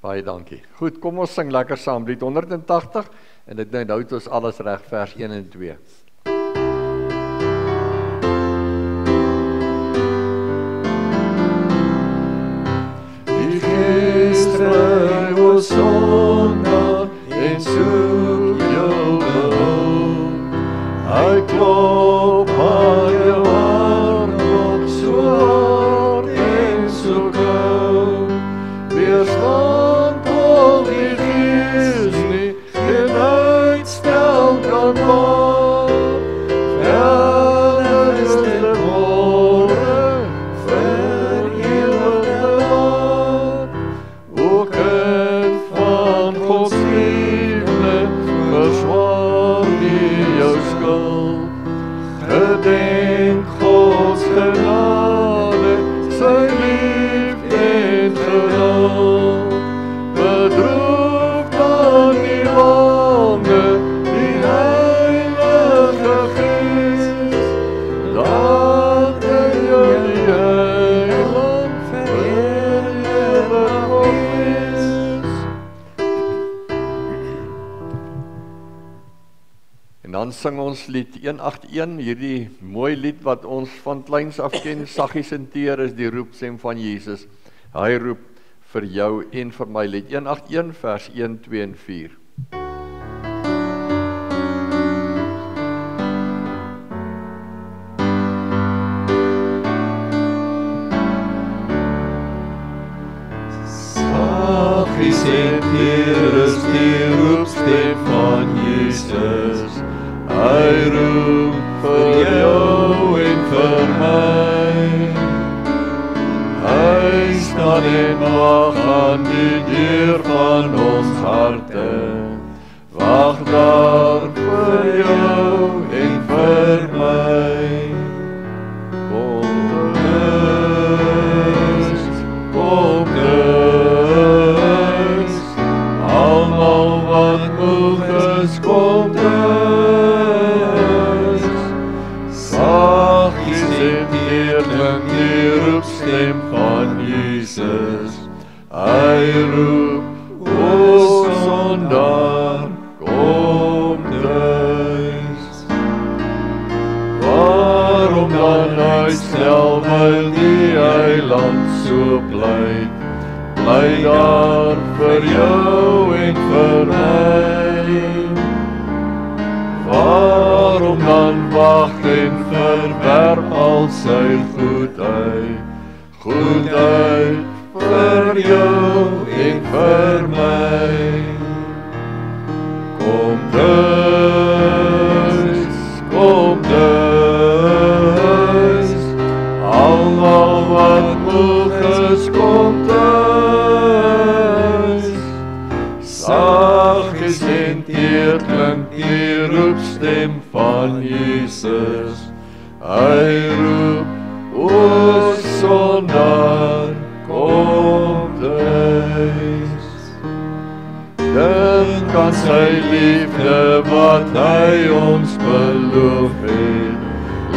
Baie dankie. Goed, kom ons sing lekker saam, lied 180, en dit nou het ons alles reg, vers 1 en 2. Die gees dryf ons sonder en soek jou behulp. Hy klop aan jou hart nog so hard en so koud. Weerstand tog die gees nie, geen uitstel kan maak. Verder is dit môre, vir ewig bewaar. O kind van Gods liefde, verswaar nie jou skuld. Gedenk Gods genade, sy liefde en geduld. Bedroef dan die wange, die Heilige Gees, dat in jullie heiland verewig is. En dan sing ons lied 181, hierdie mooi lied wat ons van kleins af ken, saggies en teer is die roepstem van Jesus. Hy roep vir jou en vir my, lied 181, vers 1, 2 en 4. Saggies en teer is die roepstem van Jesus. Hy roep vir jou en vir my. Hy staan en wag aan die deur van ons harte. Wag daar vir jou en vir my. Kom dus, almal wat moeg is, kom dus. Saggies en teer klink die roepstem van Jesus. Hy roep, o sondaar, kom dus. Waarom dan uitstel, wil die eiland so pleit? Bly daar vir jou en vir my. Waarom dan wag en verwerp al sy goedheid? Goedheid vir jou en vir my. Kom dus, almal wat moeg is, kom dus. Saggies en teer klink die roepstem van Jesus. Hy roep, o sondaar, kom dus. Dink aan sy liefde wat hy ons beloof het.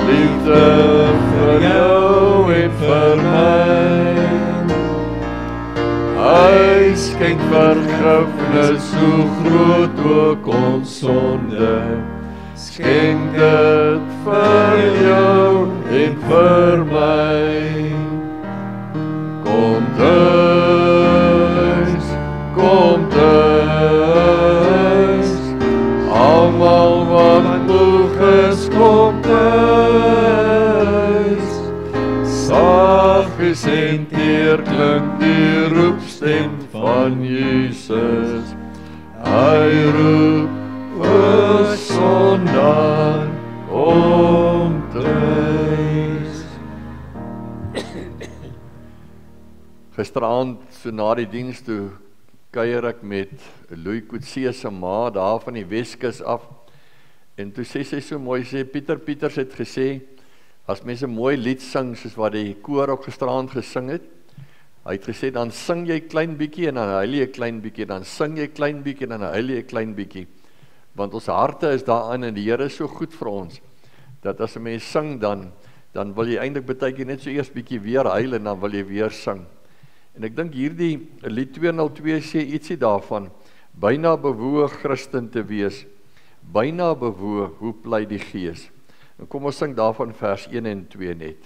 Liefde vir jou en vir my. Hy skenk vergifnis, so groot ook ons sonde. Skenk dit vir jou en vir my. Kom dus, almal wat moeg is, kom dus. Saggies en teer klink die roepstem van Jesus. Hy roep, o sondaar, kom dus. Gisteraand, so na die diens toe, kuier ek met Louis Coetzee se ma, daar van die Weskus af, en toe sê sy so mooi, sê, Pieters het gesê, as mense mooi lied sing, soos wat die koor ook gisteraand gesing het, hy het gesê, dan sing jy klein bietjie, en dan huil jy klein bietjie, dan sing jy klein bietjie, en dan huil jy klein bietjie, want ons harte is daarin, en die Here is so goed vir ons, dat as 'n mens sing, dan wil jy eintlik baie keer net so eers bietjie weer huil, en dan wil jy weer sing. En ek dink hierdie lied 202 sê ietsie daarvan, byna bewoe Christen te wees, byna bewoe, hoe bly die Gees. En kom ons sing daarvan vers 1 en 2 net.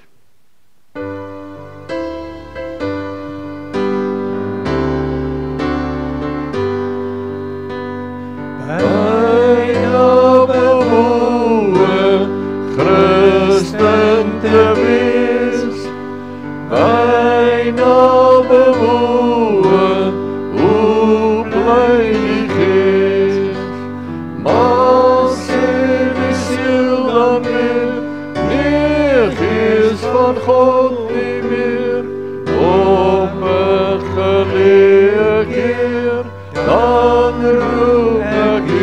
Byna bewoe Christen te wees, byna bewoe, hoe bly die Gees. Maar sê die siel dan weer, nee Gees van God nie meer, op 'n geleë keer, dan roep ek U.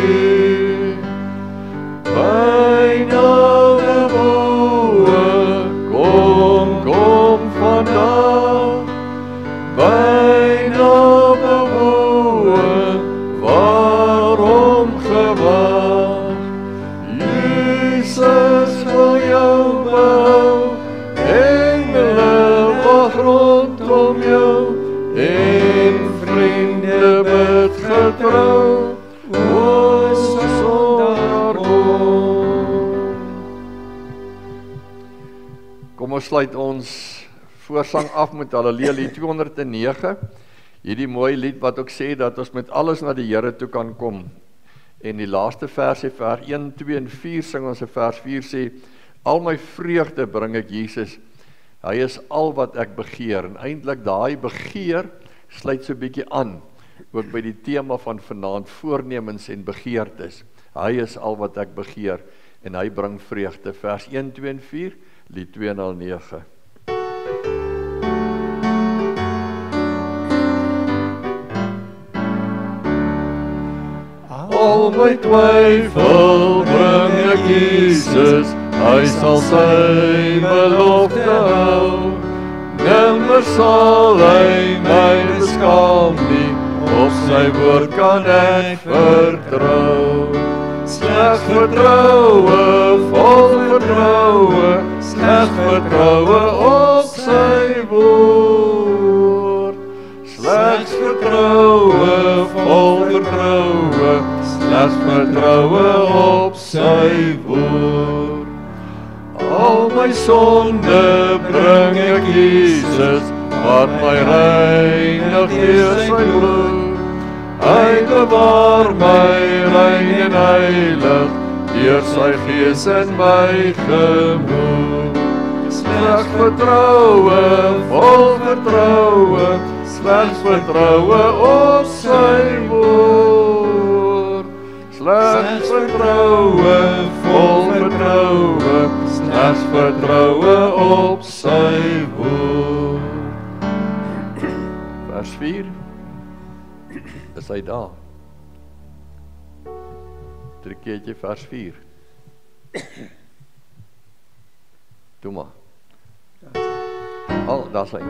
Byna bewoe, kom vandag, byna bewoe, waarom gewag? Jesus wil jou behou, engele wag rondom jou, en vriende bid getrou, o sonder kom. Kom ons sluit ons voorsang af met Halleluja lied 209, hierdie mooi lied wat ook sê dat ons met alles na die Here toe kan kom. En die laaste vers sê vers 1, 2 en 4 sing ons in vers 4 sê, al my vreugde bring ek Jesus, hy is al wat ek begeer. En eintlik daai begeer sluit so 'n bietjie aan, ook by die tema van vanaand, voornemens en begeertes. Hy is al wat ek begeer, en hy bring vreugde. Vers 1, 2 en 4, lied 209. Al my twyfel bring ek Jesus, hy sal sy belofte hou. Nimmer sal hy my beskaam nie, op sy woord kan ek vertrou. Slegs vertroue, vol vertroue, slegs vertroue op sy woord. Slegs vertroue, vol vertroue, slegs vertroue op sy woord. Al my sonde bring ek Jesus, wat my reinig deur sy bloed. Hy bewaar my rein en heilig, deur sy Gees in my gemoed. Slegs vertroue, vol vertroue, slegs vertroue op sy woord. Slegs vertroue, vol vertroue, slegs vertroue op sy woord. Vers 4, is hy daar? Drukkeertjie vers 4. Doe maar. Al, daar is hy.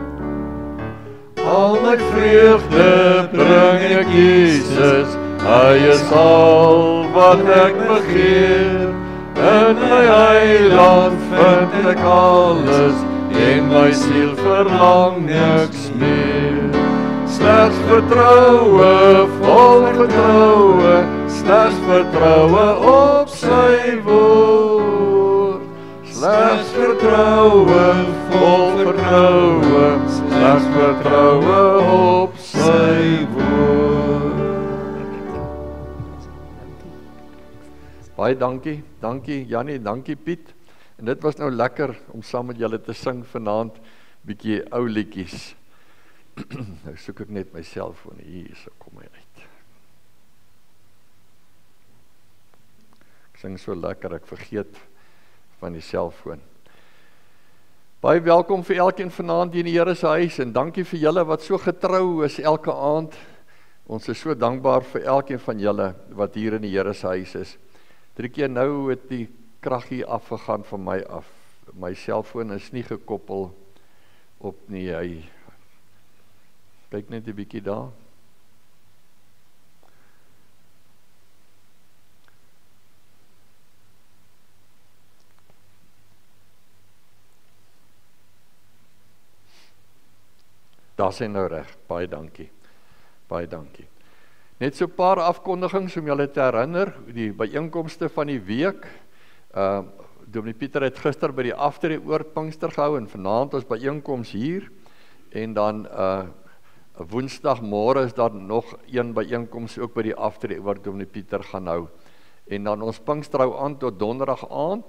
Al my vreugde bring ek Jesus, hy is al wat ek begeer. In my heiland vind ek alles, en my siel verlang niks meer. Slegs vertroue, vol vertroue, slegs vertroue op sy woord. Slegs vertroue, vol vertroue, slegs vertroue op sy woord. Baie dankie, dankie Jannie, dankie Piet. En dit was nou lekker om saam met julle te sing vanaand, bietjie ou liedjies. Nou soek ek net my selfoon, hier so kom hy uit. Ek sing so lekker, ek vergeet van die selfoon. Baie welkom vir elkeen vanaand in die Here se huis, en dankie vir julle wat so getrou is elke aand. Ons is so dankbaar vir elkeen van julle wat hier in die Here se huis is. 3 keer nou het die krag hier afgegaan van my af. My selfoon is nie gekoppel op nie, hy kyk net 'n bietjie daar. Dat is nou reg, baie dankie. Baie dankie. Net so 'n paar afkondigings om julle te herinner, die byeenkomste van die week. Dominee Pieter het gister by die aftree oor Pinkster gehou en vanaand ons byeenkoms hier. En dan woensdagmôre is daar nog een byeenkoms ook by die aftree oor Dominee Pieter gaan hou. En dan ons Pinksterhou aan tot donderdag aand,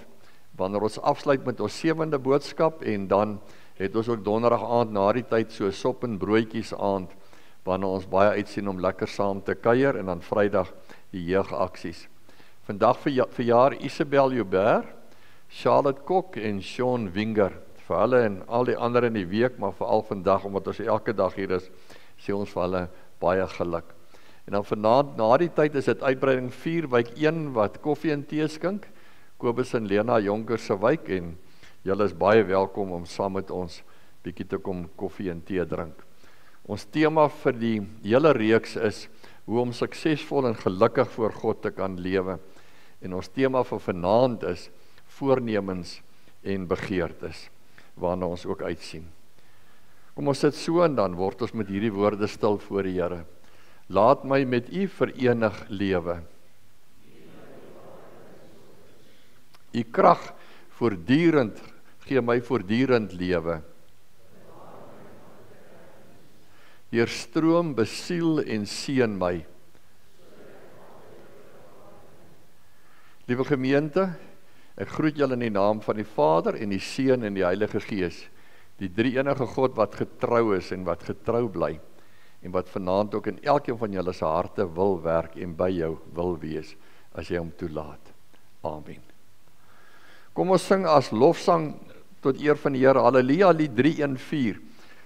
wanneer ons afsluit met ons 7de boodskap, en dan het ons ook donderdag aand na die tyd so sop en broodjies aand, wanneer ons baie uitsien om lekker saam te kuier, en dan Vrydag die jeugaksies. Vandag verjaar Isabel Joubert, Charlotte Kok en Sean Winger, vir hulle en al die ander in die week, maar veral vandag, omdat ons elke dag hier is, sê ons vir hulle baie geluk. En dan vanaand, na die tyd is dit uitbreiding 4, wijk 1, wat koffie en thee skink, Kobus en Lena Jonker se wijk, en julle is baie welkom om saam met ons bietjie te kom koffie en thee drink. Ons tema vir die hele reeks is hoe om suksesvol en gelukkig voor God te kan lewe. En ons tema vir vanaand is voornemens en begeertes, waarna ons ook uitsien. Kom ons sit so en dan word ons met hierdie woorde stil voor die Here. Laat my met U verenig lewe. U krag voortdurend, gee my voortdurend lewe. Deurstroom, besiel en seën my. Liewe gemeente, ek groet julle in die naam van die Vader en die Seun en die Heilige Gees, die drie enige God wat getrou is en wat getrou bly, en wat vanaand ook in elkeen van julle se harte wil werk en by jou wil wees, as jy hom toelaat. Amen. Kom ons sing as lofsang tot eer van die Here, Halleluja, lied 314,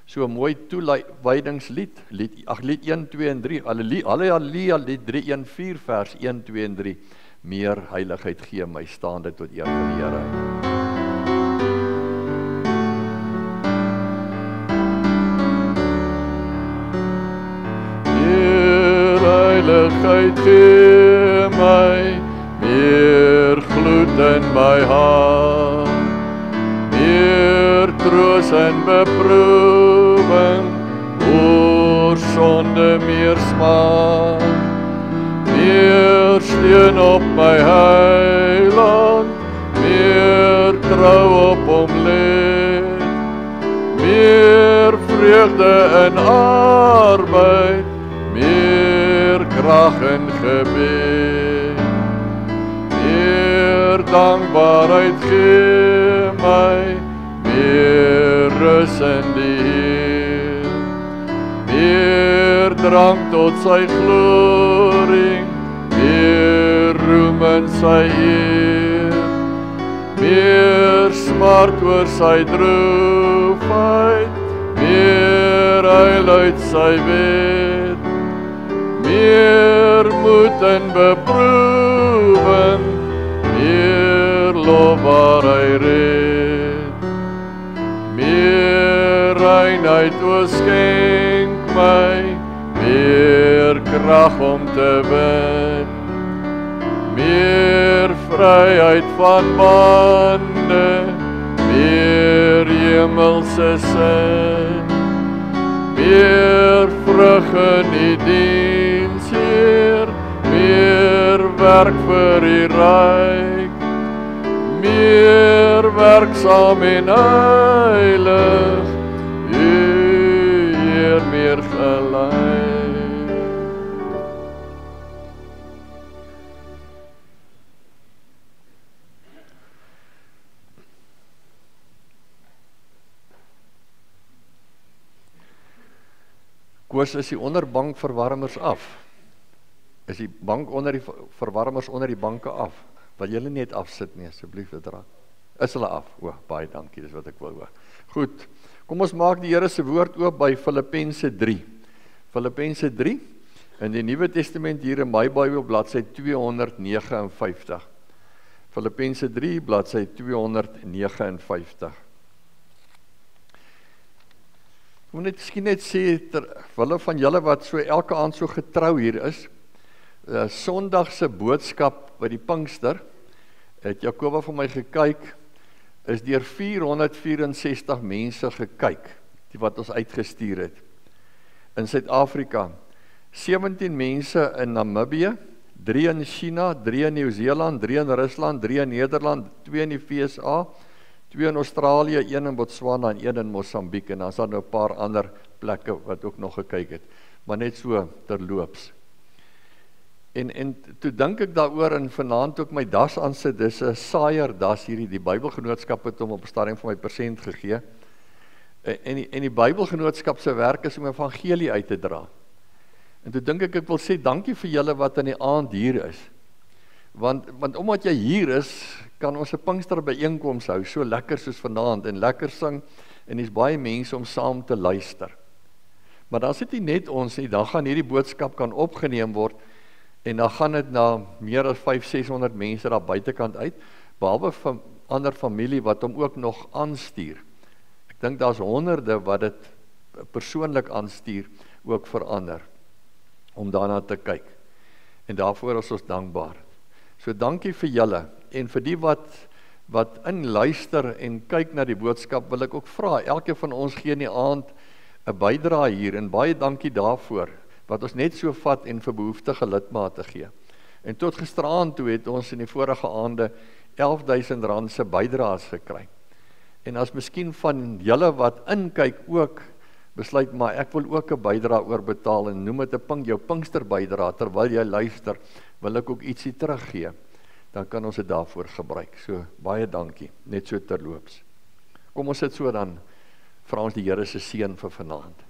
so 'n mooi toewydingslied, lied 1, 2 en 3, Halleluja, lied 314, vers 1, 2 en 3, meer heiligheid gee my, staande tot eer van die Here. Heiligheid gee my, meer gloed in my hart, meer troos en beproewing, oor sonde meer smaak, meer steun op my heiland, meer trou op hom lê, meer vreugde in arbeid, meer krag in gebed, meer dankbaarheid gee my, meer rus in die Heer, meer drang tot sy glorie, meer roem in sy eer, meer smart oor sy droefheid, meer heil uit sy wet, meer moed en beproewing, meer lof waar hy red, meer reinheid o skenk my, meer krag om te wen, meer vryheid van bande, meer hemelse sin, meer vrug in die diens, Heer, meer werk vir die ryk, meer werksaam en heilig, Heer, meer gelyk. Koos, is die onderbankverwarmers af? Is die bank onder die verwarmers onder die banke af? Wil julle net afsit nie, asseblief dit raak. Is hulle af? O, baie dankie, dis wat ek wil hoor. Goed, kom ons maak die Here se woord oop by Filippense 3. Filippense 3, in die Nuwe Testament hier in my Bybel, bladsy 259. Filippense 3, bladsy 259. Ek moet net sê, terwille van julle wat so elke aand so getrou hier is, Sondag se boodskap by die Pinkster, het Jakoba vir my gekyk, is deur 464 mense gekyk, die wat ons uitgestuur het. in Suid-Afrika, 17 mense in Namibië, 3 in China, 3 in Nieu-Seeland, 3 in Rusland, 3 in Nederland, 2 in die VSA, 2 in Australië, 1 in Botswana en 1 in Mosambiek, en dan is daar nou 'n paar ander plekke wat ook nog gekyk het, maar net so terloops. En toe dink ek daaroor en vanaand ook my das aansit, dis 'n saaier-das hierdie, die Bybelgenootskap het hom op 'n stadium vir my persent gegee, en die Bybelgenootskap se werk is om evangelie uit te dra. En toe dink ek wil sê dankie vir julle wat in die aand hier is. Want omdat jy hier is, kan ons 'n Pinkster byeenkoms hou, so lekker soos vanaand, en lekker sing, en dis baie mense om saam te luister. Maar dan sit nie net ons nie, dan gaan hierdie boodskap kan opgeneem word, en dan gaan dit na meer as 500-600 mense daar buitekant uit, behalwe van ander familie wat hom ook nog aanstuur. Ek dink daar's honderde wat dit persoonlik aanstuur, ook vir ander, om daarna te kyk. En daarvoor is ons dankbaar. So dankie vir julle, en vir die wat inluister en kyk na die boodskap, wil ek ook vra, elke van ons gee in die aand 'n bydrae hier, en baie dankie daarvoor, wat ons net so vat en vir behoeftige lidmate gee. En tot gisteraand toe het ons in die vorige aande R11.000 se bydraes gekry. En as miskien van julle wat inkyk ook besluit, maar ek wil ook 'n bydrae oorbetaal en noem dit jou Pinkster bydrae, terwyl jy luister, wil ek ook ietsie teruggee, dan kan ons dit daarvoor gebruik. So, baie dankie, net so terloops. Kom ons sit so dan, vra ons die Here se seën vir vanaand.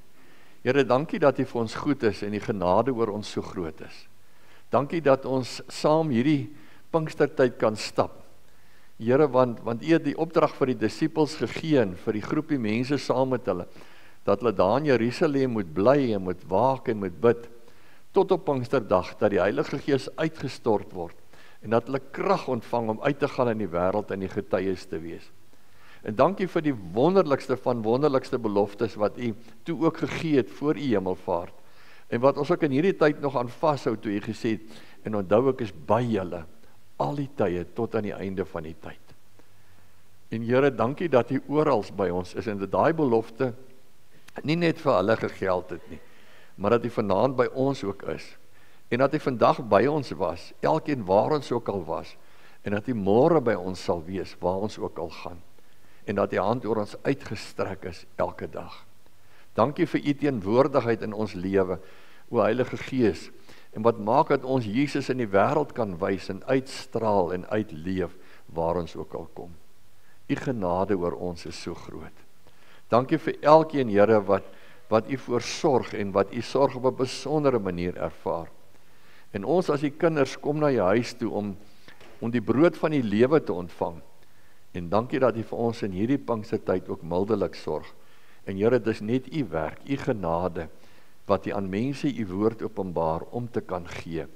Here, dankie dat U vir ons goed is en die genade oor ons so groot is. Dankie dat ons saam hierdie Pinkstertyd kan stap. Here, want U het die opdrag vir die disippels gegee en vir die groepie mense saam met hulle, dat hulle daar in Jerusalem moet bly en moet waak en moet bid, tot op Pinksterdag, dat die Heilige Gees uitgestort word, en dat hulle krag ontvang om uit te gaan in die wêreld en die getuies te wees. En dankie vir die wonderlikste van wonderlikste beloftes wat U toe ook gegee het voor U hemelvaart, en wat ons ook in hierdie tyd nog aan vashou toe U gesê het, en onthou ek is by julle, al die tye tot aan die einde van die tyd. En Here, dankie dat U oral by ons is, en dat daai belofte nie net vir hulle gegeld het nie, maar dat U vanaand by ons ook is, en dat U vandag by ons was, elkeen waar ons ook al was, en dat U môre by ons sal wees, waar ons ook al gaan, en dat U hand oor ons uitgestrek is, elke dag. Dankie vir U teenwoordigheid in ons lewe, o Heilige Gees, en wat maak dat ons Jesus in die wêreld kan wys, en uitstraal en uitleef, waar ons ook al kom. U genade oor ons is so groot. Dankie vir elkeen, Here, wat U voorsorg en wat U sorg op 'n besondere manier ervaar. En ons as U kinders kom na U huis toe om die brood van die lewe te ontvang. En dankie dat U vir ons in hierdie Pinkstertyd ook mildelik sorg. En Here, dis net U werk, U genade, wat U aan mense U woord openbaar om te kan gee,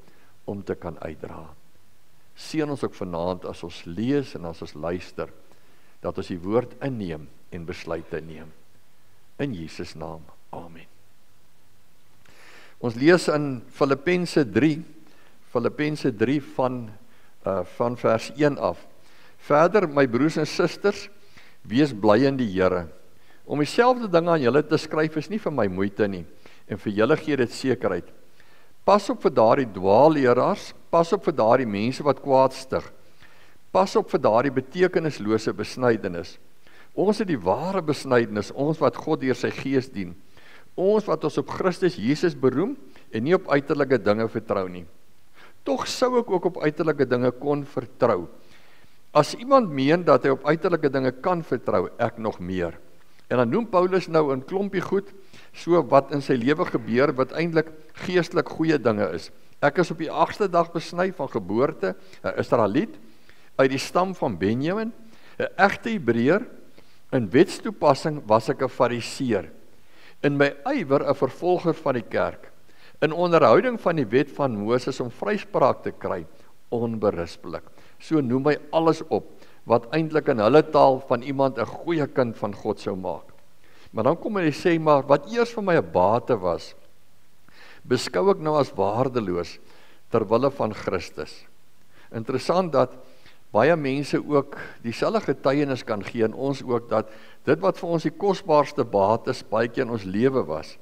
om te kan uitdra. Seën ons ook vanaand as ons lees en as ons luister, dat ons U woord inneem en besluite neem. In Jesus naam, amen. Ons lees in Filippense 3 van vers 1 af. Verder, my broers en susters, wees bly in die Here. Om dieselfde dinge aan julle te skryf is nie vir my moeite nie, en vir julle gee dit sekerheid. Pas op vir daardie dwaalleraars, pas op vir daardie mense wat kwaad stig. Pas op vir daardie betekenislose besnydenis. Ons het die ware besnydenis, ons wat God deur sy Gees dien. Ons wat ons op Christus Jesus beroem en nie op uiterlike dinge vertrou nie. Tog sou ek ook op uiterlike dinge kon vertrou. As iemand meen dat hy op uiterlike dinge kan vertrou, ek nog meer. En dan noem Paulus nou 'n klompie goed, so wat in sy lewe gebeur, wat eintlik geestelik goeie dinge is. Ek is op die 8ste dag besny van geboorte, 'n Israeliet, uit die stam van Benjamin, 'n egte Hebreër, in wetstoepassing was ek 'n Fariseer, in my ywer 'n vervolger van die kerk, in onderhouding van die wet van Moses om vryspraak te kry, onberispelik. So noem hy alles op, wat eintlik in hulle taal van iemand 'n goeie kind van God sou maak. Maar dan kom hy sê, maar wat eers vir my 'n bate was, beskou ek nou as waardeloos, terwille van Christus. Interessant dat baie mense ook dieselfde getuienis kan gee, en ons ook, dat dit wat vir ons die kosbaarste bates baie keer in ons lewe was,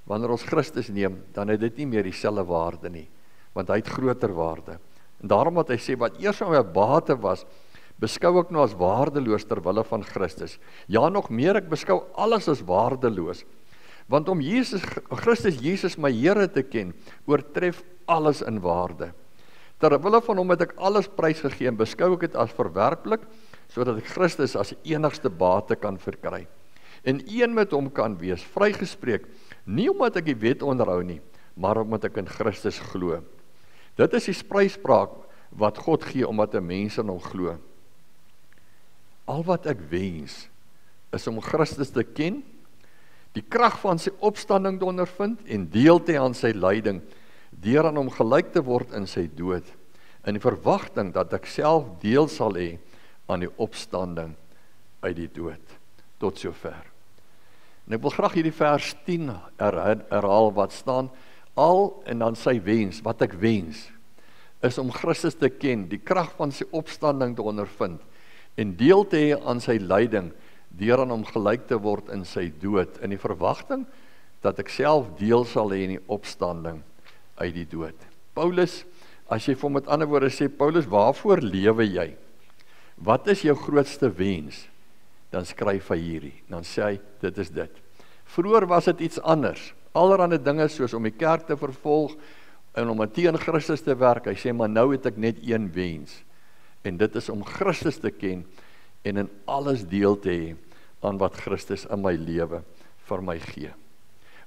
Wanneer ons Christus neem, dan het dit nie meer dieselfde waarde nie, want hy het groter waarde. En daarom wat hy sê, wat eers aan my bate was, beskou ek nou as waardeloos ter wille van Christus. Ja, nog meer, ek beskou alles as waardeloos. Want om Christus Jesus my Here te ken, oortref alles in waarde. Ter wille van hom het ek alles prysgegee en beskou ek dit as verwerplik, sodat ek Christus as enigste bate kan verkry. En een met hom kan wees, vrygespreek, nie omdat ek die wet onderhou nie, maar omdat ek in Christus glo. Dit is die spryspraak wat God gee omdat 'n mens in hom glo. Al wat ek wens, is om Christus te ken, die krag van sy opstanding te ondervind en deel te hê aan sy lyding, deur aan hom gelyk te word in sy dood, in die verwagting dat ek self deel sal hê aan die opstanding uit die dood. Tot sover. En ek wil graag hierdie vers 10 herhaal wat staan, al en dan sy wens, wat ek wens, is om Christus te ken, die krag van sy opstanding te ondervind, en deel te hê aan sy lyding, deur aan hom gelyk te word in sy dood, in die verwagting dat ek self deel sal hê in die opstanding uit die dood. Paulus, as jy vir met ander woorde sê, Paulus, waarvoor lewe jy? Wat is jou grootste wens? Dan skryf hy hierdie, dan sê hy, dit is dit. Vroeger was dit iets anders, allerhande dinge soos om die kerk te vervolg, en om teen Christus te werk. Hy sê, maar nou het ek net een wens, en dit is om Christus te ken, en in alles deel te hê, aan wat Christus in my lewe vir my gee.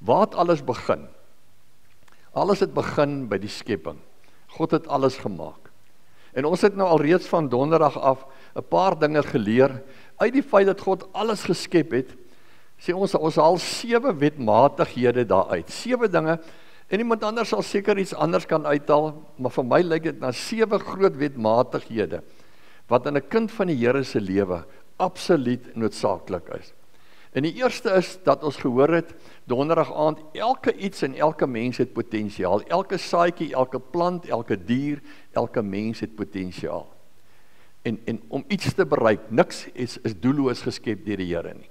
Waar het alles begin? Alles het begin by die skepping. God het alles gemaak. En ons het nou al reeds van donderdag af 'n paar dinge geleer, uit die feit dat God alles geskep het, sê ons haal 7 wetmatighede daaruit, 7 dinge, en iemand anders sal seker iets anders kan uithaal, maar vir my lyk dit na 7 groot wetmatighede, wat in 'n kind van die Here se lewe absoluut noodsaaklik is. En die eerste is, dat ons gehoor het, donderdag aand, elke iets en elke mens het potensiaal, elke saadjie, elke plant, elke dier, elke mens het potensiaal. En om iets te bereik, niks is doelloos geskep deur die Here nie.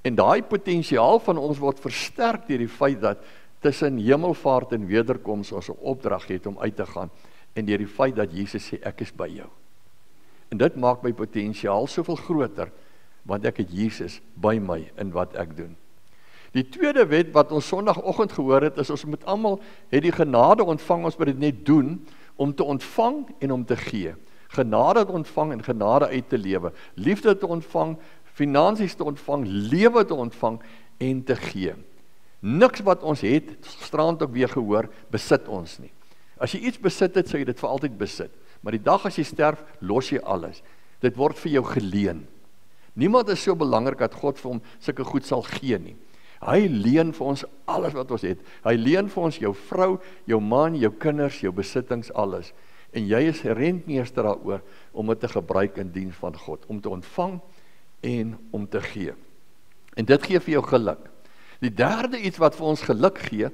En daai potensiaal van ons word versterk deur die feit dat tussen hemelvaart en wederkoms ons 'n opdrag het om uit te gaan, en deur die feit dat Jesus sê, ek is by jou. En dit maak my potensiaal soveel groter, want ek het Jesus by my in wat ek doen. Die tweede wet wat ons sondagoggend gehoor het, is ons moet almal het die genade ontvang, ons moet dit net doen, om te ontvang en om te gee. Genade te ontvang en genade uit te lewe. Liefde te ontvang, finansies te ontvang, lewe te ontvang en te gee. Niks wat ons het, gisterand ook weer gehoor, besit ons nie. As jy iets besit het, sal jy dit vir altyd besit. Maar die dag as jy sterf, los jy alles. Dit word vir jou geleen. Niemand is so belangrik dat God vir hom sulke goed sal gee nie. Hy leen vir ons alles wat ons het. Hy leen vir ons jou vrou, jou man, jou kinders, jou besittings, alles. En jy is rentmeester daaroor om dit te gebruik in diens van God, om te ontvang en om te gee. En dit gee vir jou geluk. Die derde iets wat vir ons geluk gee,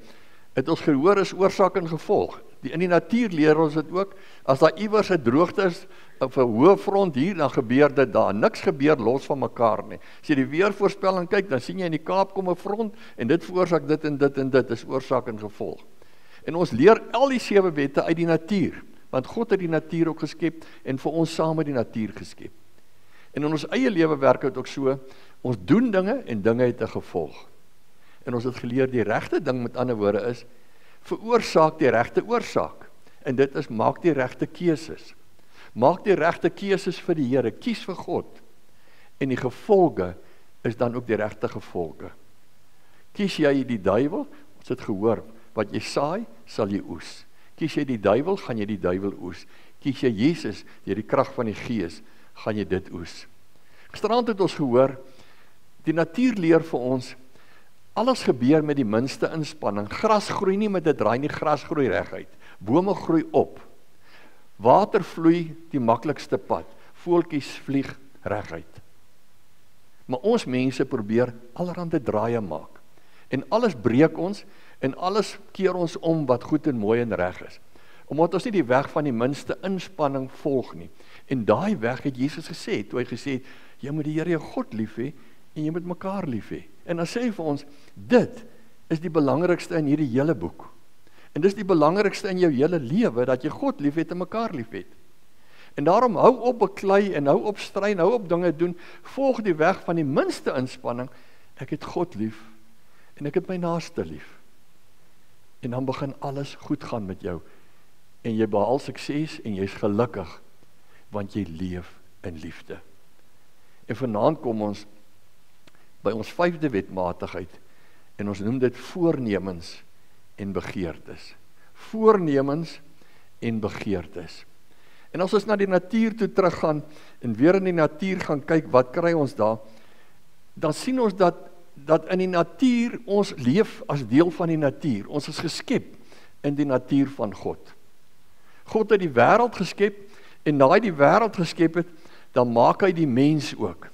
het ons gehoor is oorsaak en gevolg. In die natuur leer ons dit ook, as daar iewers 'n droogte is, of 'n hoë front hier, dan gebeur dit daar. Niks gebeur los van mekaar nie. As jy die weervoorspelling kyk, dan sien jy in die Kaap kom 'n front, en dit veroorsaak dit en dit en dit, is oorsaak en gevolg. En ons leer al die 7 wette uit die natuur, want God het die natuur ook geskep, en vir ons saam met die natuur geskep. En in ons eie lewe werk dit ook so, ons doen dinge, en dinge het 'n gevolg. En ons het geleer, die regte ding met ander woorde is, veroorsaak die regte oorsaak. En dit is, maak die regte keuses. Maak die regte keuses vir die Here, kies vir God. En die gevolge is dan ook die regte gevolge. Kies jy die duiwel, ons het gehoor, wat jy saai, sal jy oes. Kies jy die duiwel, gaan jy die duiwel oes. Kies jy Jesus, deur die krag van die Gees, gaan jy dit oes. Gisterand het ons gehoor, die natuur leer vir ons, alles gebeur met die minste inspanning. Gras groei nie met 'n draai nie, gras groei reguit. Bome groei op. Water vloei die maklikste pad. Voeltjies vlieg reguit. Maar ons mense probeer allerhande draaie maak. En alles breek ons, en alles keer ons om wat goed en mooi en reg is. Omdat ons nie die weg van die minste inspanning volg nie. En daai weg het Jesus gesê, toe hy gesê het, jy moet die Here jou God lief hê, en jy moet mekaar lief hê. En dan sê hy vir ons, dit is die belangrikste in hierdie hele boek. En dis die belangrikste in jou hele lewe, dat jy God lief het en mekaar lief het. En daarom hou op beklei en hou op stry en hou op dinge doen, volg die weg van die minste inspanning, ek het God lief en ek het my naaste lief. En dan begin alles goed gaan met jou, en jy behaal sukses en jy is gelukkig, want jy leef in liefde. En vanaand kom ons by ons 5de wetmatigheid, en ons noem dit voornemens en begeertes. Voornemens en begeertes. En as ons na die natuur toe teruggaan, en weer in die natuur gaan kyk, wat kry ons daar, dan sien ons dat in die natuur, ons leef as deel van die natuur, ons is geskep in die natuur van God. God het die wêreld geskep, en na hy die wêreld geskep het, dan maak hy die mens ook.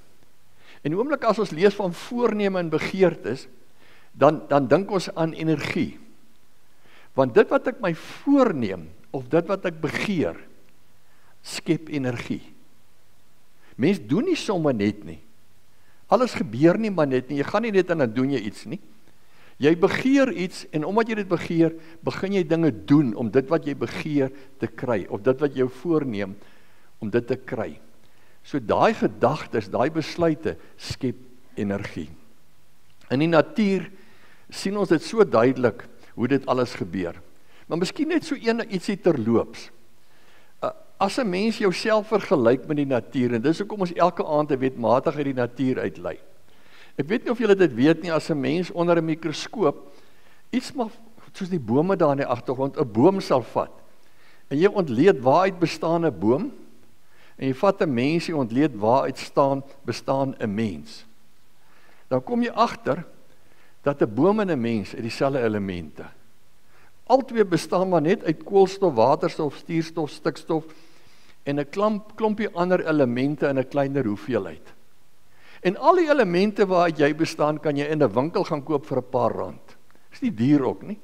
En oomblik as ons lees van voorneme en begeertes, dan dink ons aan energie. Want dit wat ek my voorneem, of dit wat ek begeer, skep energie. Mens doen nie sommer net nie. Alles gebeur nie maar net nie, jy gaan nie net en dan doen jy iets nie. Jy begeer iets, en omdat jy dit begeer, begin jy dinge doen, om dit wat jy begeer te kry, of dit wat jy voorneem, om dit te kry. So daai gedagtes, daai besluite, skep energie. In die natuur sien ons dit so duidelik, hoe dit alles gebeur. Maar miskien net so ietsie terloops. As 'n mens jouself vergelyk met die natuur, en dis hoekom ons elke aand 'n wetmatig uit die natuur uitlei. Ek weet nie of julle dit weet nie, as 'n mens onder 'n mikroskoop, iets maar soos die bome daar in die agtergrond, 'n boom sal vat, en jy ontleed waaruit bestaan 'n boom, en jy vat 'n mens, jy ontleed waaruit bestaan 'n mens. Dan kom jy agter, dat 'n boom en 'n mens het dieselfde elemente. Albei bestaan maar net uit koolstof, waterstof, stuurstof, stikstof, en 'n klompie ander elemente in 'n kleiner hoeveelheid. En al die elemente waaruit jy bestaan, kan jy in 'n winkel gaan koop vir 'n paar rand. Is nie duur ook nie.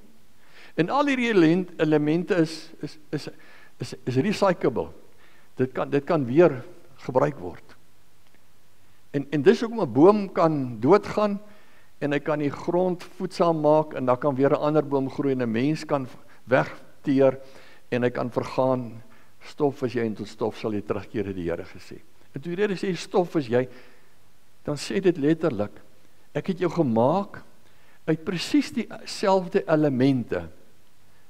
En al hierdie elemente is recyclable. Dit kan weer gebruik word. En dis hoekom 'n boom kan doodgaan, en hy kan die grond voedsaam maak, en dan kan weer 'n ander boom groei, en 'n mens kan wegteer, en hy kan vergaan. Stof is jy, en tot stof sal jy terugkeer, het die Here gesê. En toe die Here sê, stof is jy, dan sê dit letterlik, ek het jou gemaak uit presies dieselfde elemente,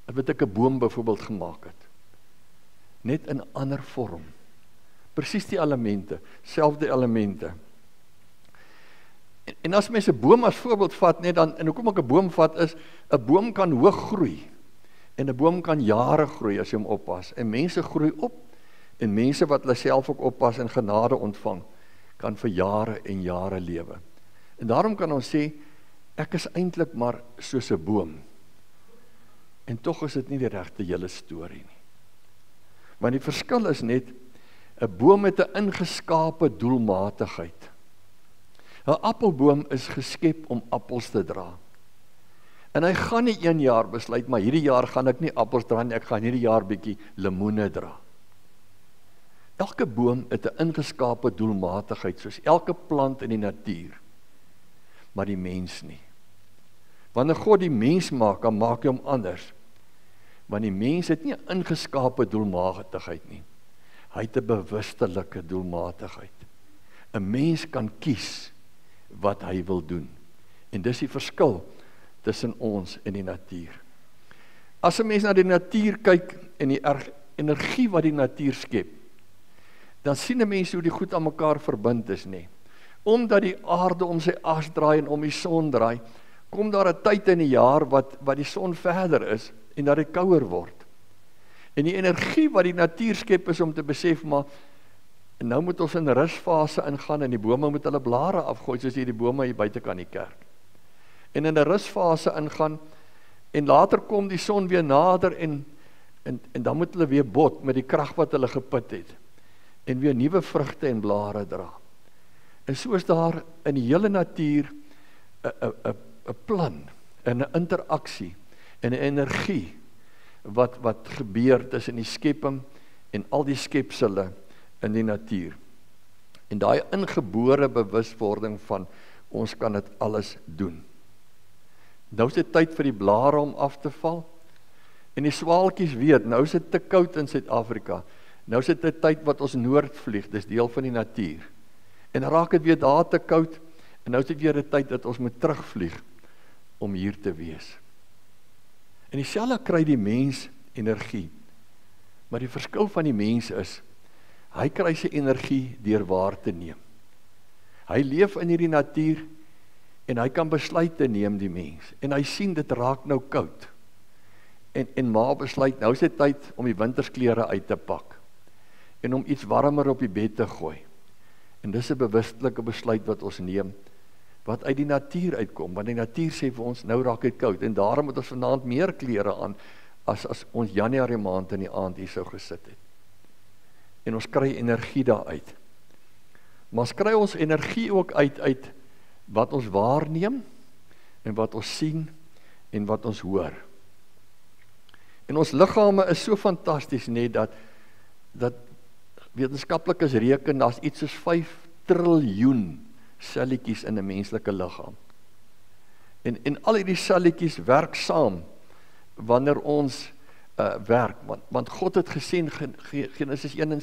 wat ek 'n boom byvoorbeeld gemaak het. Net in 'n ander vorm. Presies die elemente, selfde elemente. En as mens 'n boom as voorbeeld vat, net dan, en hoekom ek 'n boom vat is, 'n boom kan hoog groei, en 'n boom kan jare groei as jy hom oppas, en mense groei op, en mense wat hulle self ook oppas en genade ontvang, kan vir jare en jare lewe. En daarom kan ons sê, ek is eintlik maar soos 'n boom, en tog is dit nie die regte hele storie nie. Want die verskil is net, 'n boom het 'n ingeskape doelmatigheid. 'n Appelboom is geskep om appels te dra. En hy gaan nie 1 jaar besluit, maar hierdie jaar gaan ek nie appels dra nie, ek gaan hierdie jaar bietjie lemoene dra. Elke boom het 'n ingeskape doelmatigheid, soos elke plant in die natuur, maar die mens nie. Wanneer God die mens maak, dan maak hy hom anders. Want die mens het nie 'n ingeskape doelmatigheid nie. Hy het 'n bewustelike doelmatigheid. 'n Mens kan kies wat hy wil doen. En dis die verskil tussen ons en die natuur. As 'n mens na die natuur kyk en die energie wat die natuur skep, dan sien 'n mens hoe die goed aan mekaar verbind is, nie. Omdat die aarde om sy as draai en om die son draai, kom daar 'n tyd in die jaar wat die son verder is en dat dit kouer word. En die energie wat die natuur skep is om te besef, maar en nou moet ons in rusfase ingaan en die bome moet hulle blare afgooi, soos die bome hier buite kan die kerk. En in 'n rusfase ingaan, en later kom die son weer nader, en dan moet hulle weer bot met die krag wat hulle geput het, en weer nuwe vrugte en blare dra. En so is daar in die hele natuur 'n plan, en 'n interaksie, en 'n energie, wat gebeur tussen die skepping, en al die skepsele, in die natuur. En daai ingebore bewuswording van, ons kan dit alles doen. Nou is dit tyd vir die blare om af te val. En die swaalkies weet, nou is dit te koud in Suid-Afrika. Nou is dit 'n tyd wat ons noord vlieg, dis deel van die natuur. En dan raak dit weer daar te koud, en nou is dit weer 'n tyd dat ons moet terugvlieg om hier te wees. En dieselfde kry die mens energie. Maar die verskil van die mens is, hy kry sy energie deur waar te neem. Hy leef in hierdie natuur, en hy kan besluite neem, die mens. En hy sien, dit raak nou koud. En ma besluit, nou is dit tyd om die wintersklere uit te pak. En om iets warmer op die bed te gooi. En dis 'n bewustelike besluit wat ons neem, wat uit die natuur uitkom, want die natuur sê vir ons, nou raak dit koud, en daarom moet ons vanaand meer klere aan, as ons Januarie maand in die aand hier sou gesit het. En ons kry energie daaruit. Maar ons kry ons energie ook uit wat ons waarneem, en wat ons sien, en wat ons hoor. En ons liggame is so fantasties, net dat wetenskaplikes reken, daar's iets soos 5 triljoen selletjies in 'n menslike liggaam. En al hierdie selletjies werk saam wanneer ons werk, want God het gesê in Genesis 1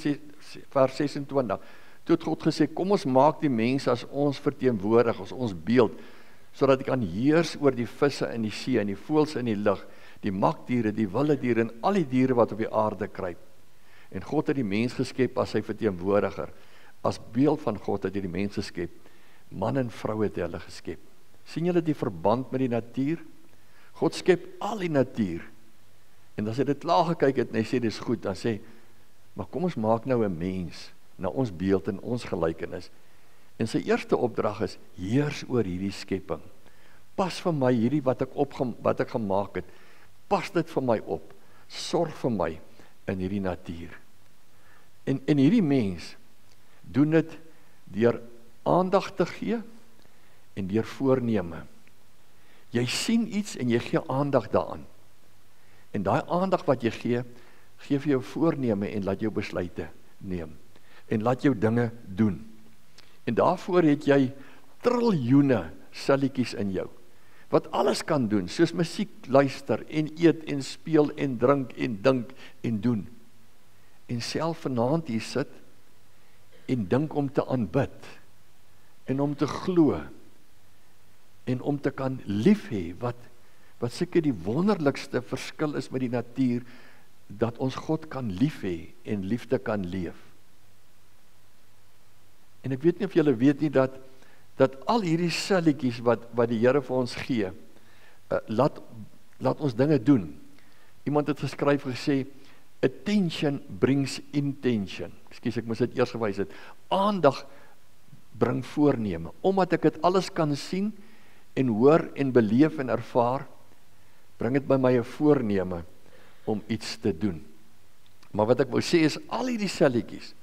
vers 26, toe het God gesê, kom ons maak die mens as ons verteenwoordig, as ons beeld, sodat hy kan heers oor die visse in die see, en die voëls in die lug, die makdiere, die wilde diere, en al die diere wat op die aarde kruip. En God het die mens geskep as sy verteenwoordiger. As beeld van God het hy die mens geskep. Man en vrou het hulle geskep. Sien julle die verband met die natuur? God skep al die natuur. En as hy dit klaar gekyk het, en hy sê, dit is goed, dan sê, maar kom ons maak nou 'n mens, na ons beeld en ons gelykenis. En sy eerste opdrag is, heers oor hierdie skepping. Pas vir my hierdie wat ek gemaak het, pas dit vir my op, sorg vir my in hierdie natuur. En hierdie mens doen dit deur aandag te gee en deur voorneme. Jy sien iets en jy gee aandag daaraan. En daai aandag wat jy gee vir jou voorneme en laat jou besluite neem. En laat jou dinge doen. En daarvoor het jy triljoene selletjies in jou, wat alles kan doen, soos musiek luister, en eet, en speel, en drink, en dink, en doen. En self vanaand hier sit, en dink om te aanbid, en om te glo, en om te kan lief hê, wat seker die wonderlikste verskil is met die natuur, dat ons God kan lief hê, en liefde kan leef. En ek weet nie of julle weet nie, dat al hierdie selletjies wat die Here vir ons gee, laat ons dinge doen. Iemand het geskryf gesê, attention brings intention. Ekskuus, ek moes dit eers gewys het. Aandag bring voorneme. Omdat ek dit alles kan sien, en hoor, en beleef, en ervaar, bring dit by my 'n voorneme, om iets te doen. Maar wat ek wou sê is, al hierdie selletjies,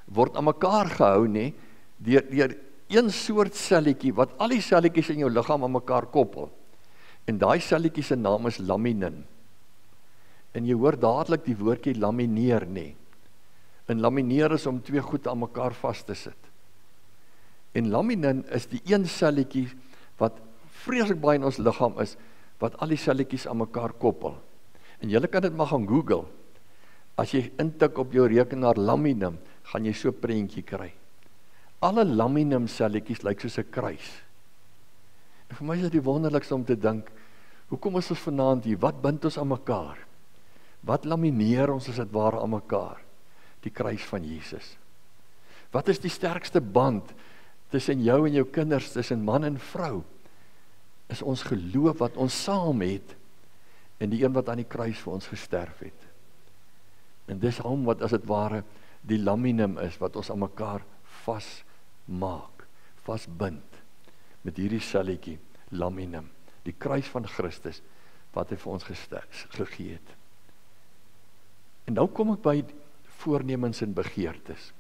word aan mekaar gehou, nee, deur een soort selletjie, wat al die selletjies in jou liggaam aan mekaar koppel. En daai selletjie se naam is laminin. En jy hoor dadelik die woordjie lamineer, nee. En lamineer is om twee goed aan mekaar vas te sit. En laminin is die een selletjie, wat vreeslik baie in ons liggaam is, wat al die selletjies aan mekaar koppel. En julle kan dit maar gaan Google. As jy intik op jou rekenaar laminin, gaan jy so 'n prentjie kry. Alle laminin selletjies lyk soos 'n kruis. En vir my is dit die wonderlikste om te dink, hoekom is ons vanaand hier? Wat bind ons aan mekaar? Wat lamineer ons as dit ware aan mekaar? Die kruis van Jesus. Wat is die sterkste band tussen jou en jou kinders, tussen man en vrou? Is ons geloof wat ons saam het, en die een wat aan die kruis vir ons gesterf het. En dis hom wat as dit ware die laminin is, wat ons aan mekaar vasmaak, vasbind, met hierdie selletjie, laminin, die kruis van Christus, wat hy vir ons gegee het. En nou kom ek by voornemens en begeertes.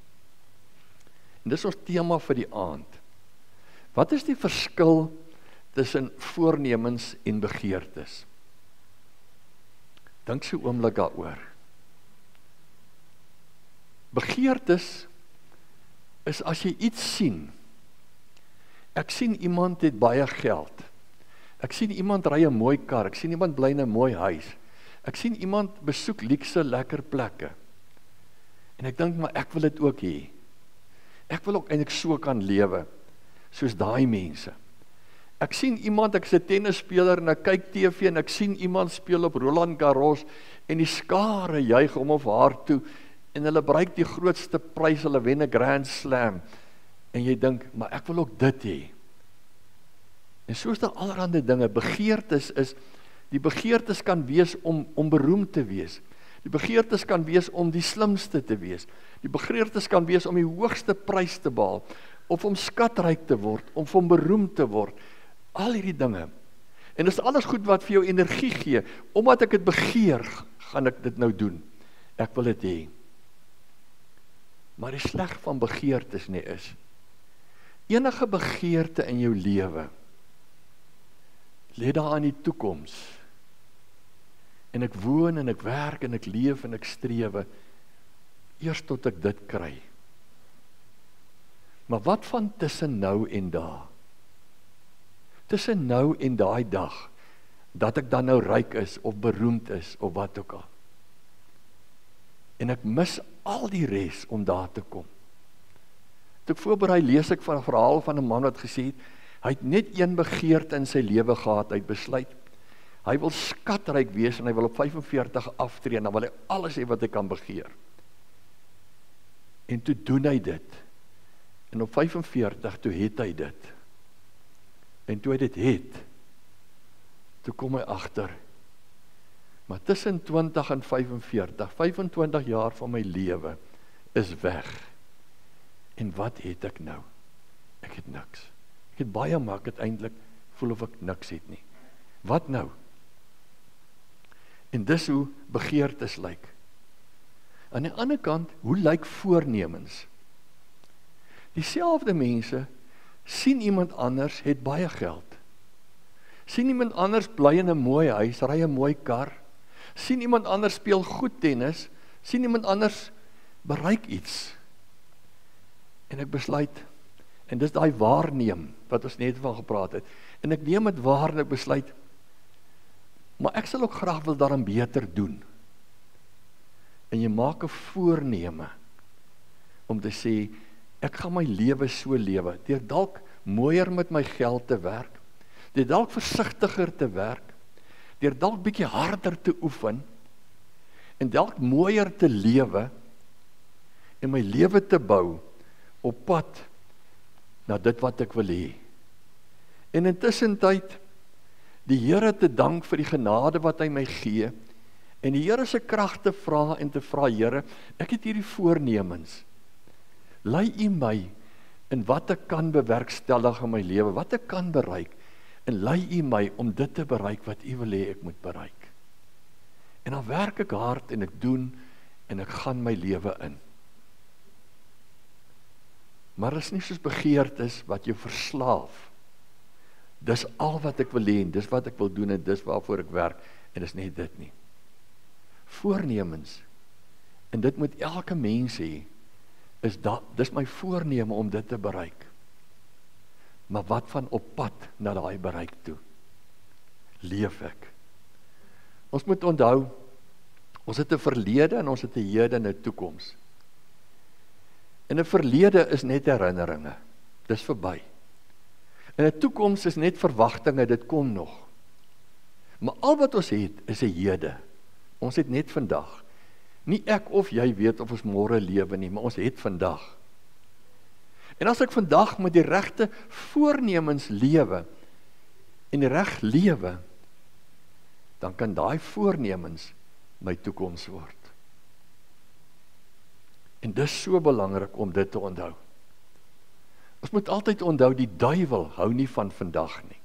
En dis ons tema vir die aand. Wat is die verskil tussen voornemens en begeertes? Dink so 'n oomblik daaroor. Begeertes is as jy iets sien. Ek sien iemand het baie geld. Ek sien iemand ry 'n mooi kar, ek sien iemand bly in 'n mooi huis. Ek sien iemand besoek luukse lekker plekke. En ek dink, maar ek wil dit ook hê. Ek wil ook eintlik so kan lewe, soos daai mense. Ek sien iemand, ek is 'n tennisspeler en ek kyk TV en ek sien iemand speel op Roland Garros en die skare juig hom of haar toe en hulle bereik die grootste prys, hulle wen 'n Grand Slam. En jy dink, maar ek wil ook dit hê. En so is daar allerhande dinge. Begeertes is, die begeertes kan wees om beroemd te wees. Die begeertes kan wees om die slimste te wees. Die begeertes kan wees om die hoogste prys te behaal, of om skatryk te word, of om beroemd te word. Al hierdie dinge. En dis alles goed wat vir jou energie gee. Omdat ek dit begeer, gaan ek dit nou doen. Ek wil dit hê. Maar die sleg van begeertes nie is, enige begeerte in jou lewe, lê daar aan die toekoms. En ek woon en ek werk en ek leef en ek strewe, eers tot ek dit kry. Maar wat van tussen nou en daar? Tussen nou en daai dag, dat ek dan nou ryk is, of beroemd is, of wat ook al. En ek mis al die res om daar te kom. Toe ek voorberei, lees ek van 'n verhaal van 'n man wat gesê het, hy het net een begeerte in sy lewe gehad, hy het besluit, hy wil skatryk wees, en hy wil op 45 aftree, en dan wil hy alles hê wat hy kan begeer. En toe doen hy dit, en op 45, toe het hy dit. En toe hy dit het, toe kom hy agter, maar tussen 20 en 45, 25 jaar van my lewe, is weg. En wat het ek nou? Ek het niks. Ek het baie, maar ek het eintlik voel of ek niks het nie. Wat nou? En dis hoe begeertes lyk. Aan die ander kant, hoe lyk voornemens? Dieselfde mense sien iemand anders het baie geld. Sien iemand anders bly in 'n mooi huis, ry 'n mooi kar. Sien iemand anders speel goed tennis. Sien iemand anders bereik iets. En ek besluit, en dis daai waarneem wat ons net van gepraat het. En ek neem dit waar en ek besluit, maar ek sal ook graag wil daarin beter doen. En jy maak 'n voorneme om te sê, ek gaan my lewe so lewe, deur dalk mooier met my geld te werk, deur dalk versigtiger te werk, deur dalk bietjie harder te oefen, en dalk mooier te lewe, en my lewe te bou, op pad, na dit wat ek wil hê. En intussen tyd, die Here te dank vir die genade wat hy my gee, en die Here se krag te vra en te vra, Here, ek het hierdie voornemens, lei U my in wat ek kan bewerkstellig in my lewe, wat ek kan bereik, en lei U my om dit te bereik wat U wil hê ek moet bereik. En dan werk ek hard en ek doen, en ek gaan my lewe in. Maar is nie soos begeertes wat jou verslaaf. Dis al wat ek wil hê, en dis wat ek wil doen, en dis waarvoor ek werk, en dis net dit nie. Voornemens, en dit moet elke mens hê, dis my voorneme om dit te bereik. Maar wat van op pad na daai bereik toe? Leef ek? Ons moet onthou, ons het 'n verlede en ons het 'n hede en 'n toekoms. En 'n verlede is net herinneringe, dis verby. En 'n toekoms is net verwagtinge, dit kom nog. Maar al wat ons het, is 'n hede. Ons het net vandag. Nie ek of jy weet of ons môre lewe nie, maar ons het vandag. En as ek vandag met die regte voornemens lewe, en die reg lewe, dan kan daai voornemens my toekoms word. En dis so belangrik om dit te onthou. Ons moet altyd onthou, die duiwel hou nie van vandag nie.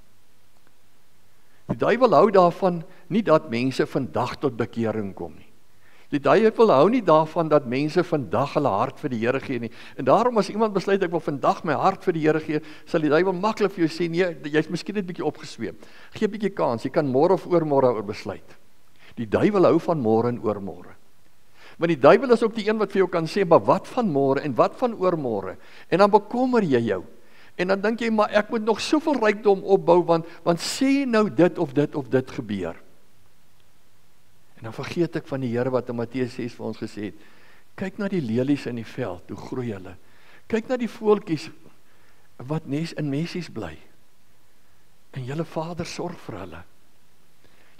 Die duiwel hou daarvan nie dat mense vandag tot bekering kom nie. Die duiwel hou nie daarvan dat mense vandag hulle hart vir die Here gee nie. En daarom as iemand besluit ek wil vandag my hart vir die Here gee, sal die duiwel maklik vir jou sê, nee, jy's miskien net bietjie opgesweep. Gee 'n bietjie kans, jy kan môre of oormôre oor besluit. Die duiwel hou van môre en oormôre. Maar die duiwel is ook die een wat vir jou kan sê, maar wat van môre en wat van oormôre? En dan bekommer jy jou. En dan dink jy, maar ek moet nog soveel rykdom opbou, want sê nou dit of dit of dit gebeur. En dan vergeet ek van die Here wat in Matteus 6 vir ons gesê het, kyk na die lelies in die veld, hoe groei hulle. Kyk na die voeltjies wat in messies bly. En julle Vader sorg vir hulle.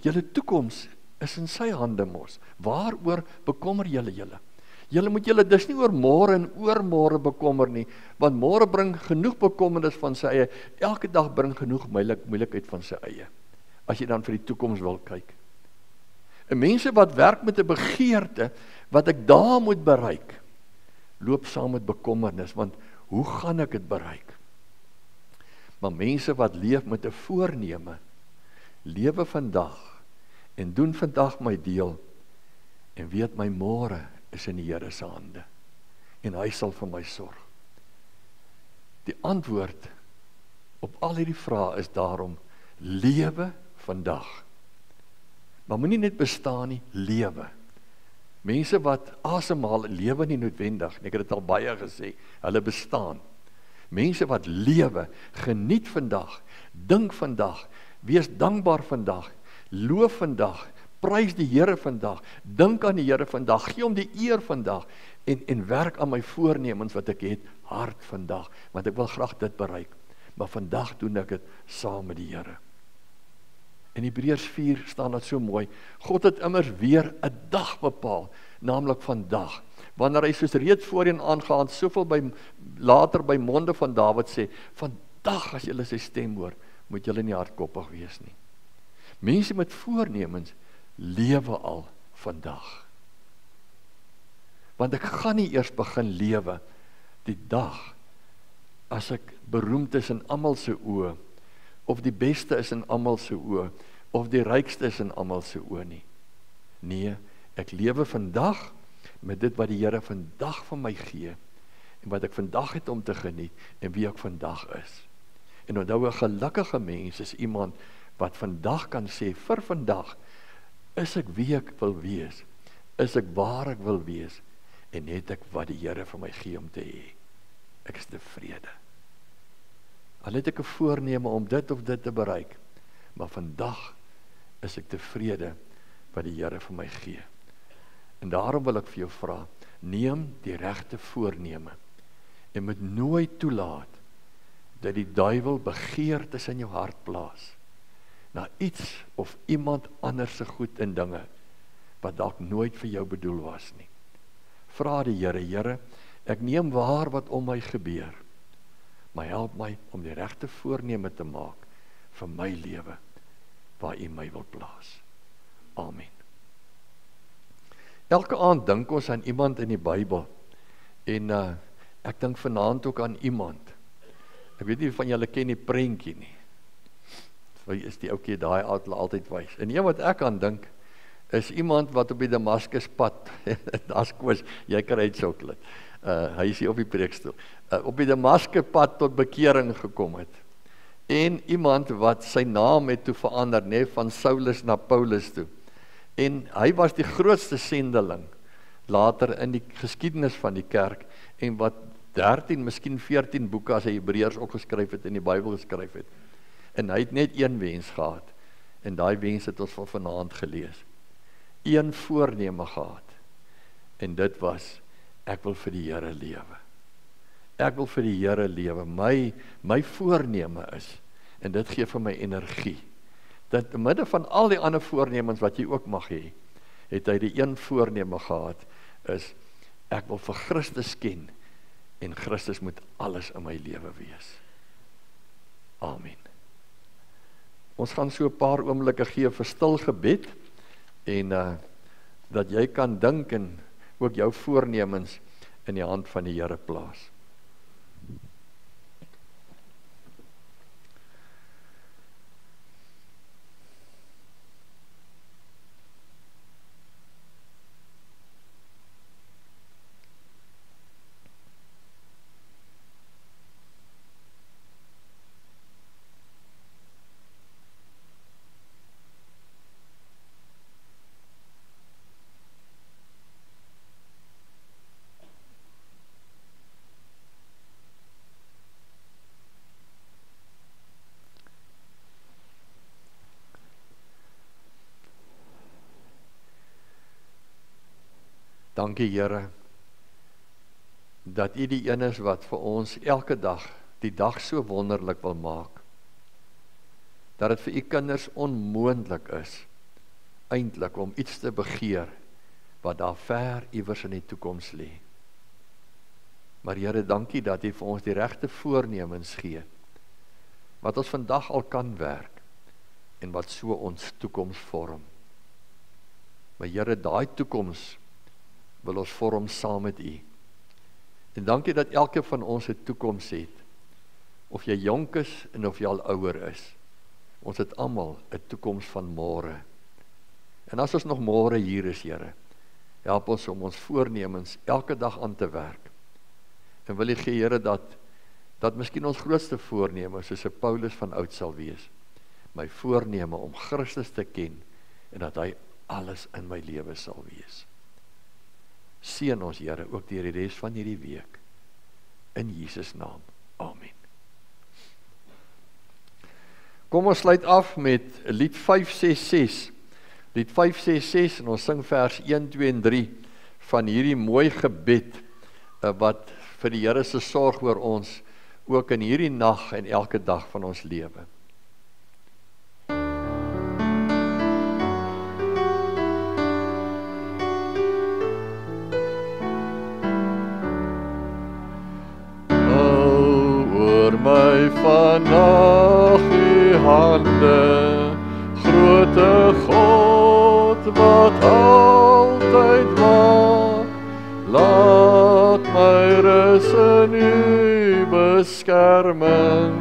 Julle toekoms is in sy hande mos. Waaroor bekommer julle? Julle moet julle dus nie oor môre en oormôre bekommer nie, want môre bring genoeg bekommernis van sy eie. Elke dag bring genoeg moeilikheid van sy eie. As jy dan vir die toekoms wil kyk. En mense wat werk met 'n begeerte, wat ek daar moet bereik, loop saam met bekommernis, want hoe gaan ek dit bereik? Maar mense wat leef met 'n voorneme, lewe vandag, en doen vandag my deel, en weet my môre is in die Here se hande, en hy sal vir my sorg. Die antwoord op al hierdie vrae is daarom, lewe vandag. Maar moenie net bestaan nie, lewe. Mense wat asemhaal, lewe nie noodwendig, ek het dit al baie gesê, hulle bestaan. Mense wat lewe, geniet vandag, dink vandag, wees dankbaar vandag, loof vandag, prys die Here vandag, dink aan die Here vandag, gee hom die eer vandag, en werk aan my voornemens wat ek het, hard vandag, want ek wil graag dit bereik, maar vandag doen ek dit saam met die Here. In Hebreërs 4 staan dit so mooi, God het immers weer 'n dag bepaal, naamlik vandag, wanneer hy soos reeds voorheen aangehaal, soveel later by monde van Dawid sê, vandag as julle sy stem hoor, moet julle nie hardkoppig wees nie. Mense met voornemens lewe al vandag. Want ek gaan nie eers begin lewe die dag as ek beroemd is in almal se oë, of die beste is in almal se oë, of die rykste is in almal se oë nie. Nee, ek lewe vandag met dit wat die Here vandag van my gee, en wat ek vandag het om te geniet, en wie ek vandag is. En onthou, 'n gelukkige mens is iemand wat vandag kan sê, vir vandag, is ek wie ek wil wees, is ek waar ek wil wees, en het ek wat die Here vir my gee om te hê. Ek is tevrede. Al het ek 'n voorneme om dit of dit te bereik, maar vandag is ek tevrede wat die Here vir my gee. En daarom wil ek vir jou vra, neem die regte voorneme, en moet nooit toelaat, dat die duiwel begeertes in jou hart plaas, na iets of iemand anders se goed en dinge, wat dalk nooit vir jou bedoel was nie. Vra die Here, Here, ek neem waar wat om my gebeur, maar help my om die regte voorneme te maak vir my lewe, waar U my wil plaas. Amen. Elke aand dink ons aan iemand in die Bybel, en ek dink vanaand ook aan iemand. Ek weet nie van julle ken die prentjie nie. Wie is die ouetjie daai altyd wys? En een wat ek aan dink, is iemand wat op die Damaskuspad, as Koos, jy kry uit soklet, hy is hier op die preekstoel, op die Damaskuspad tot bekering gekom het, en iemand wat sy naam het toe verander, van Saulus na Paulus toe, en hy was die grootste sendeling, later in die geskiedenis van die kerk, en wat 13, miskien 14 boeke, as hy Hebreërs ook geskryf het, en die Bybel geskryf het, en hy het net een wens gehad, en daai wens het ons van vanaand gelees, een voorneme gehad, en dit was, ek wil vir die Here lewe. Ek wil vir die Here lewe, my voorneme is, en dit gee vir my energie, dat in midde van al die ander voornemens wat jy ook mag hê, het hy die een voorneme gehad, is, ek wil vir Christus ken, en Christus moet alles in my lewe wees. Amen. Ons gaan so 'n paar oomblikke gee vir stil gebed, en dat jy kan dink en ook jou voornemens in die hand van die Here plaas. Dankie Here, dat U die een is wat vir ons elke dag, die dag so wonderlik wil maak. Dat dit vir U kinders onmoontlik is, eintlik om iets te begeer, wat daar ver iewers in die toekoms lê. Maar Here, dankie dat U vir ons die regte voornemens gee, wat ons vandag al kan werk, en wat so ons toekoms vorm. Maar Here, daai toekoms wil ons vorm saam met U. En dankie dat elke van ons 'n toekoms het, of jy jonk is en of jy al ouer is. Ons het almal 'n toekoms van môre. En as ons nog môre hier is, Here, help ons om ons voornemens elke dag aan te werk. En wil U gee, Here, dat miskien ons grootste voorneme, soos 'n Paulus van oud sal wees, my voorneme om Christus te ken, en dat hy alles in my lewe sal wees. Seën ons, Here, ook deur die res van hierdie week. In Jesus naam. Amen. Kom ons sluit af met lied 566. Lied 566 en ons sing vers 1, 2 en 3 van hierdie mooi gebed wat vir die Here se sorg oor ons ook in hierdie nag en elke dag van ons lewe. My vandag U hande, grote God wat altyd waak, laat my rus in U beskerming,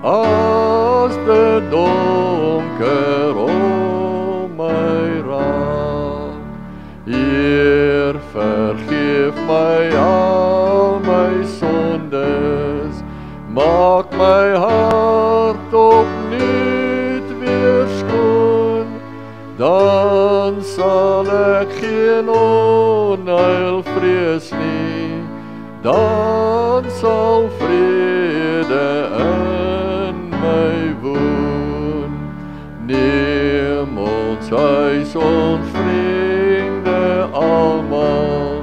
as dit donker om my raak. Heer, vergeef my al my sondes, maak my hart opnuut weer skoon, dan sal ek geen onheil vrees nie, dan sal vrede in my woon. Neem ons huis, ons vriende almal,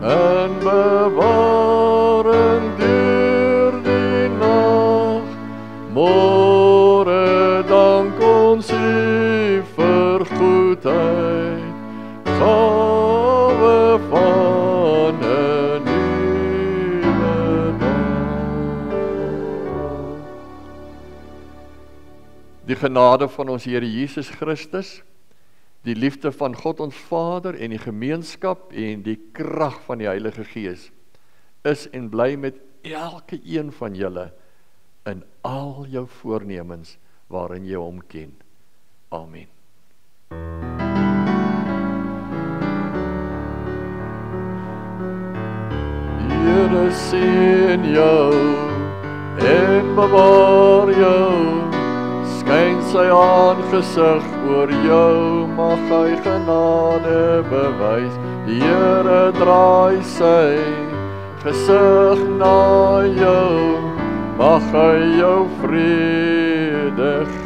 en bewaar en môre dank ons U vir goedheid, gawe van 'n nuwe dag. Die genade van ons Here Jesus Christus, die liefde van God ons Vader en die gemeenskap en die krag van die Heilige Gees is en bly met elke een van julle in al jou voornemens waarin jy hom ken. Amen. Here seën jou en bewaar jou, skyn sy aangesig oor jou, mag hy genade bewys. Die Here draai sy gesig na jou, mag hy jou vrede gee.